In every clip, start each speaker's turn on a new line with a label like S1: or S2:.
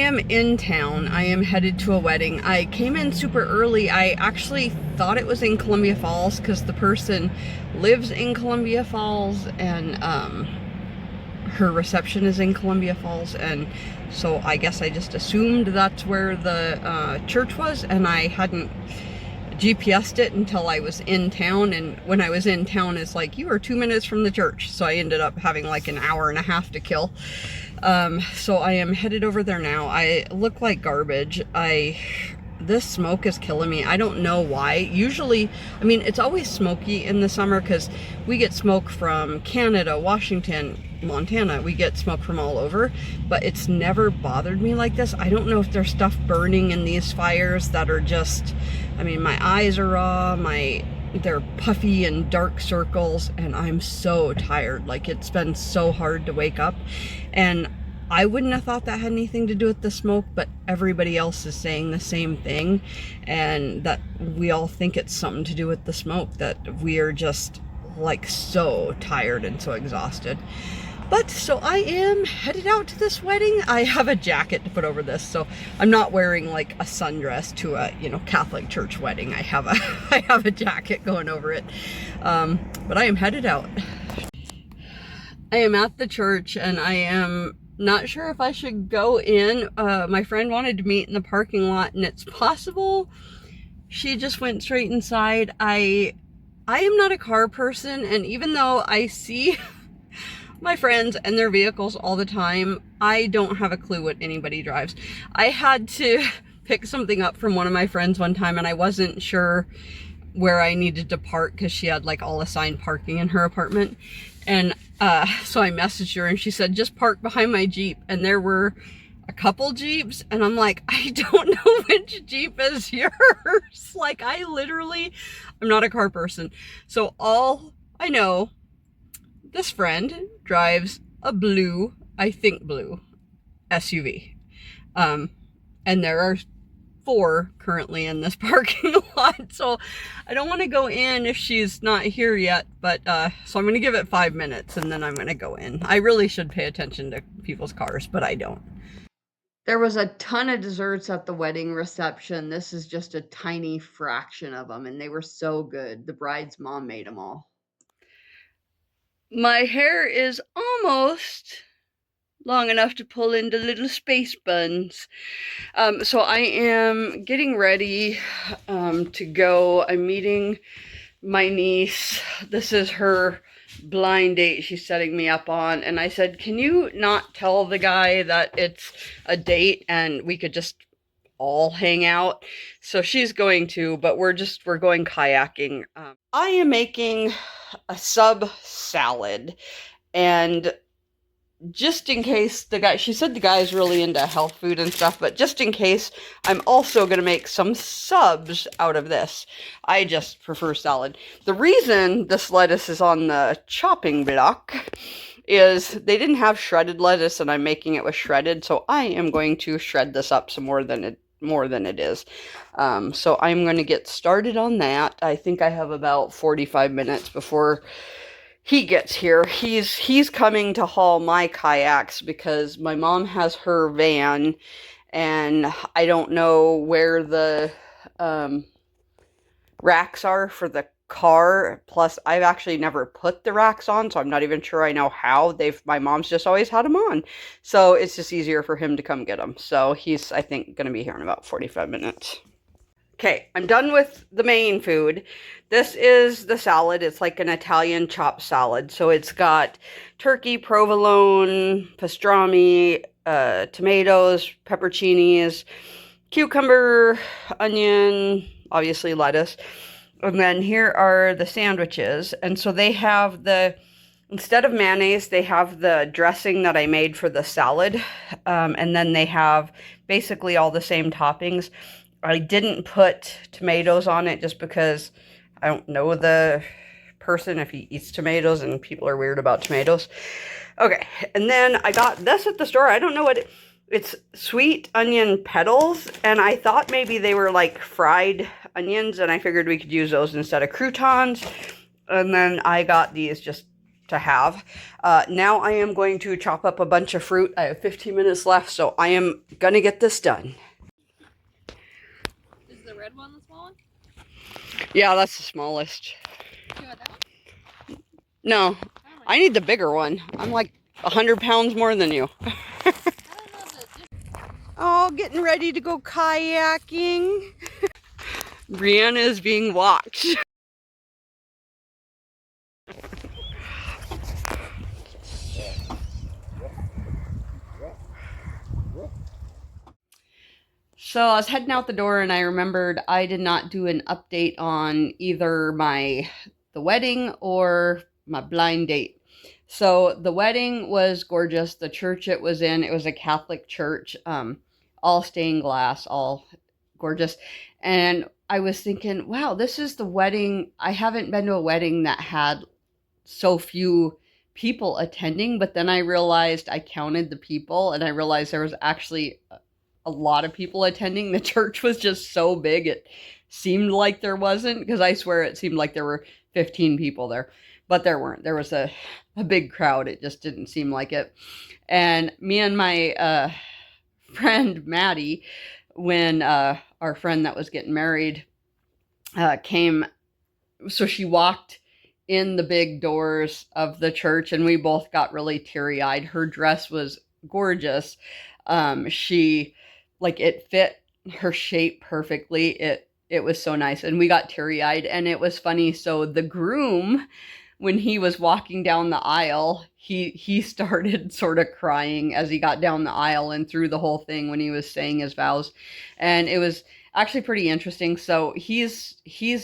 S1: am in town. I am headed to a wedding. I came in super early. I actually thought it was in Columbia Falls because the person lives in Columbia Falls and her reception is in Columbia Falls, and so I guess I just assumed that's where the church was, and I hadn't GPS'd it until I was in town. And when I was in town, it's like, you are 2 minutes from the church, so I ended up having like an hour and a half to kill. So I am headed over there now. I look like garbage. This smoke is killing me. I don't know why. Usually, I mean, it's always smoky in the summer because we get smoke from Canada, Washington, Montana. We get smoke from all over, but it's never bothered me like this. I don't know if there's stuff burning in these fires that are just, I mean, my eyes are raw, they're puffy and dark circles, and I'm so tired. Like, it's been so hard to wake up, and I wouldn't have thought that had anything to do with the smoke, but everybody else is saying the same thing, and that we all think it's something to do with the smoke, that we are just like so tired and so exhausted. But so I am headed out to this wedding. I have a jacket to put over this, so I'm not wearing like a sundress to a, you know, Catholic church wedding. I have a jacket going over it. But I am headed out. I am at the church and I am not sure if I should go in. My friend wanted to meet in the parking lot, and it's possible she just went straight inside. I am not a car person, and even though I see my friends and their vehicles all the time, I don't have a clue what anybody drives. I had to pick something up from one of my friends one time, and I wasn't sure where I needed to park because she had like all assigned parking in her apartment. And so I messaged her and she said, just park behind my Jeep. And there were a couple Jeeps, and I'm like, I don't know which Jeep is yours. Like, I'm not a car person. So all I know, this friend drives a blue, I think blue, SUV. And there are 4 currently in this parking lot. So I don't want to go in if she's not here yet, but so I'm going to give it 5 minutes and then I'm going to go in. I really should pay attention to people's cars, but I don't. There was a ton of desserts at the wedding reception. This is just a tiny fraction of them, and they were so good. The bride's mom made them all. My hair is almost long enough to pull into little space buns. So I am getting ready to go. I'm meeting my niece. This is her blind date she's setting me up on, and I said, can you not tell the guy that it's a date and we could just all hang out? So she's going to, but we're going kayaking. I am making a sub salad, and just in case she said the guy is really into health food and stuff, but just in case, I'm also going to make some subs out of this. I just prefer salad. The reason this lettuce is on the chopping block is they didn't have shredded lettuce, and I'm making it with shredded, so I am going to shred this up some more than it is. So I'm going to get started on that. I think I have about 45 minutes before he gets here. He's coming to haul my kayaks because my mom has her van, and I don't know where the racks are for the car. Plus, I've actually never put the racks on, so I'm not even sure I know how. My mom's just always had them on, so it's just easier for him to come get them. So he's, I think, going to be here in about 45 minutes. Okay, I'm done with the main food. This is the salad. It's like an Italian chopped salad. So it's got turkey, provolone, pastrami, tomatoes, pepperoncinis, cucumber, onion, obviously lettuce. And then here are the sandwiches. And so they have instead of mayonnaise, they have the dressing that I made for the salad. And then they have basically all the same toppings. I didn't put tomatoes on it just because I don't know the person if he eats tomatoes, and people are weird about tomatoes. Okay, and then I got this at the store. I don't know what it's sweet onion petals, and I thought maybe they were like fried onions, and I figured we could use those instead of croutons. And then I got these just to have. Now I am going to chop up a bunch of fruit. I have 15 minutes left, so I am going to get this done.
S2: Is the red one the small one?
S1: Yeah, that's the smallest.
S2: You want that one?
S1: No, I need the bigger one. I'm like 100 pounds more than you. Oh, getting ready to go kayaking. Brianna is being watched. So I was heading out the door and I remembered I did not do an update on either the wedding or my blind date. So the wedding was gorgeous. The church it was in, it was a Catholic church, all stained glass, all gorgeous. And I was thinking, wow, this is the wedding. I haven't been to a wedding that had so few people attending, but then I realized I counted the people and I realized there was actually a lot of people attending. The church was just so big it seemed like there wasn't, because I swear it seemed like there were 15 people there, but there weren't. There was a big crowd. It just didn't seem like it. And me and my friend Maddie, when our friend that was getting married came, so she walked in the big doors of the church and we both got really teary-eyed. Her dress was gorgeous. She, like, it fit her shape perfectly. It was so nice and we got teary-eyed. And it was funny, so the groom, when he was walking down the aisle, he started sort of crying as he got down the aisle and through the whole thing when he was saying his vows. And it was actually pretty interesting. So he's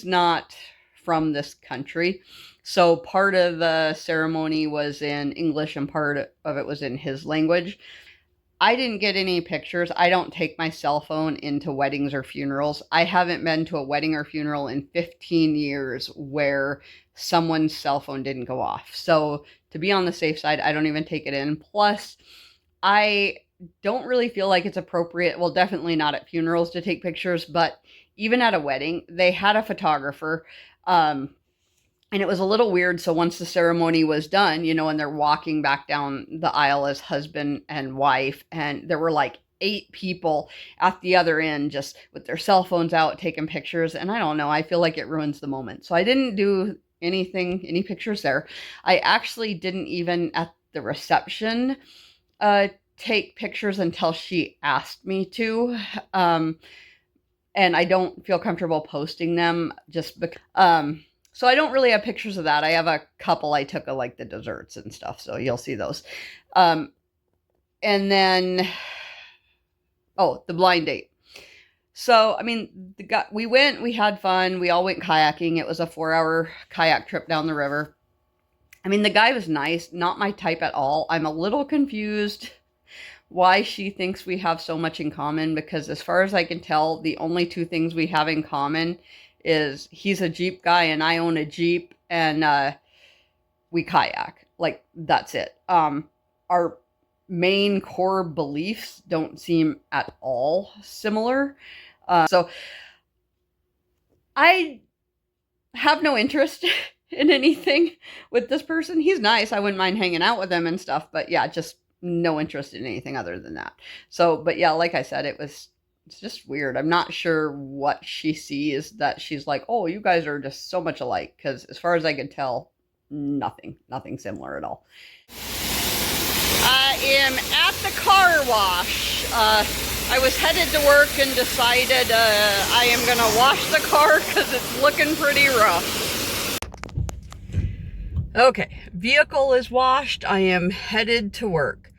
S1: not from this country. So part of the ceremony was in English and part of it was in his language. I didn't get any pictures. I don't take my cell phone into weddings or funerals. I haven't been to a wedding or funeral in 15 years where someone's cell phone didn't go off. So to be on the safe side, I don't even take it in. Plus, I don't really feel like it's appropriate, well, definitely not at funerals to take pictures, but even at a wedding, they had a photographer. And it was a little weird. So once the ceremony was done, and they're walking back down the aisle as husband and wife, and there were like 8 people at the other end just with their cell phones out taking pictures. And I don't know, I feel like it ruins the moment. So I didn't do any pictures there. I actually didn't even at the reception take pictures until she asked me to. And I don't feel comfortable posting them just because. So I don't really have pictures of that. I have a couple I took of like the desserts and stuff. So you'll see those. And then, the blind date. So, I mean, we had fun. We all went kayaking. It was a 4-hour kayak trip down the river. I mean, the guy was nice, not my type at all. I'm a little confused why she thinks we have so much in common, because as far as I can tell, the only 2 things we have in common is he's a Jeep guy and I own a Jeep, and we kayak. Like, that's it. Our main core beliefs don't seem at all similar. So I have no interest in anything with this person. He's nice. I wouldn't mind hanging out with him and stuff, but yeah, just no interest in anything other than that. So, but yeah, like I said, it's just weird. I'm not sure what she sees that she's like, oh, you guys are just so much alike. Because as far as I could tell, nothing similar at all. I am at the car wash. I was headed to work and decided I am going to wash the car because it's looking pretty rough. Okay, vehicle is washed. I am headed to work.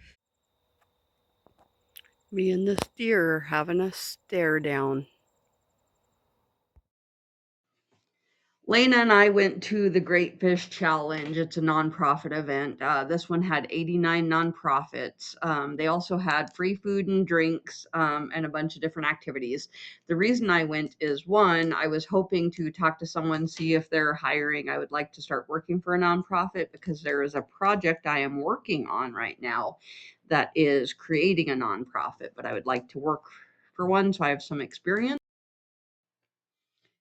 S1: Me and this deer are having a stare down. Lena and I went to the Great Fish Challenge. It's a nonprofit event. This one had 89 nonprofits. They also had free food and drinks, and a bunch of different activities. The reason I went is, one, I was hoping to talk to someone, see if they're hiring. I would like to start working for a nonprofit because there is a project I am working on right now that is creating a nonprofit, but I would like to work for one so I have some experience.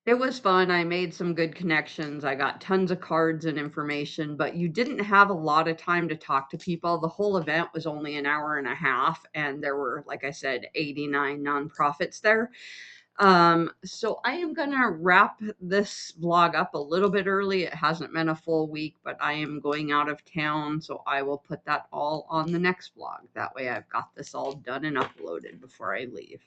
S1: It was fun. I made some good connections. I got tons of cards and information, but you didn't have a lot of time to talk to people. The whole event was only an hour and a half, and there were, like I said, 89 nonprofits there. So I am gonna wrap this vlog up a little bit early. It hasn't been a full week, but I am going out of town, so I will put that all on the next vlog. That way I've got this all done and uploaded before I leave.